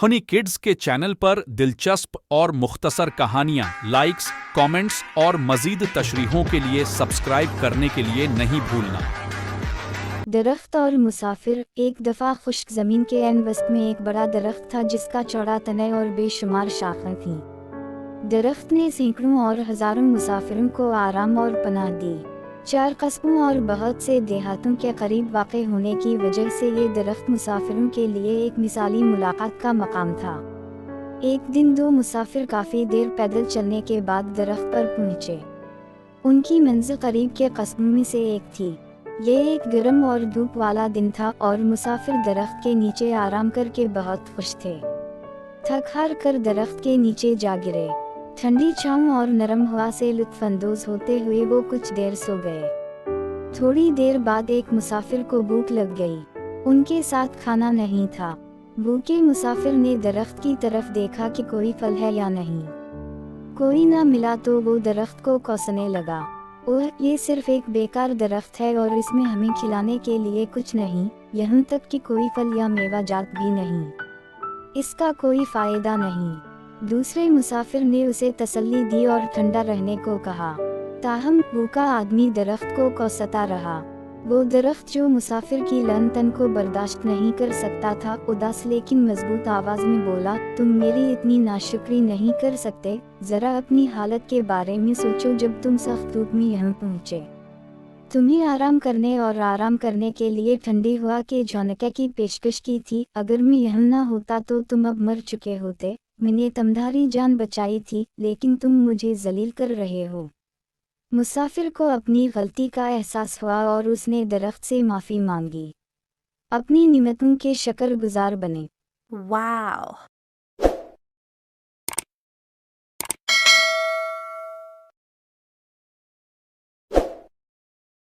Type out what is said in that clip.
Honey kids के channel पर दिलचस्प और मुख्तसर कहानियाँ, लाइक्स, कमेंट्स और मज़ीद तशरीहों के लिए सब्सक्राइब करने के लिए नहीं भूलना। दरख्त और मुसाफिर। एक दफ़ा खुश्क ज़मीन के एन वस्त में एक बड़ा दरख्त था जिसका चौड़ा तने और बेशुमार शाखें थीं। दरख्त ने सैकड़ों और हज़ारों मुसाफिरों को आराम और पनाह दी। 4 कस्बों और बहुत से देहातों के करीब वाक़ होने की वजह से ये दरख्त मुसाफिरों के लिए एक मिसाली मुलाकात का मकाम था। एक दिन 2 मुसाफिर काफ़ी देर पैदल चलने के बाद दरख्त पर पहुँचे। उनकी मंजिल करीब के कस्बों में से एक थी। ये एक गर्म और धूप वाला दिन था और मुसाफिर दरख्त के नीचे आराम करके बहुत खुश थे। थक हार कर दरख्त के नीचे जा गिरे। ठंडी छांव और नरम हवा से लुत्फानंदोज होते हुए वो कुछ देर सो गए। थोड़ी देर बाद एक मुसाफिर को भूख लग गई। उनके साथ खाना नहीं था। भूखे मुसाफिर ने दरख्त की तरफ देखा कि कोई फल है या नहीं। कोई ना मिला तो वो दरख्त को कोसने लगा। ओह, ये सिर्फ एक बेकार दरख्त है और इसमें हमें खिलाने के लिए कुछ नहीं, यहाँ तक कि कोई फल या मेवा जात भी नहीं। इसका कोई फायदा नहीं। दूसरे मुसाफिर ने उसे तसल्ली दी और ठंडा रहने को कहा। ताहम भूखा आदमी दरख्त को कोसता रहा। वो दरख्त जो मुसाफिर की लन तन को बर्दाश्त नहीं कर सकता था, उदास लेकिन मजबूत आवाज में बोला, तुम मेरी इतनी नाशुक्री नहीं कर सकते। जरा अपनी हालत के बारे में सोचो। जब तुम सख्त धूप में यहाँ पहुँचे, तुम्हें आराम करने के लिए ठंडी हवा के झोंके की पेशकश की थी। अगर मैं यहाँ न होता तो तुम अब मर चुके होते। मैंने तुम्हारी जान बचाई थी, लेकिन तुम मुझे जलील कर रहे हो। मुसाफिर को अपनी गलती का एहसास हुआ और उसने दरख्त से माफ़ी मांगी। अपनी निमतों के शुक्रगुजार बने। वाओ!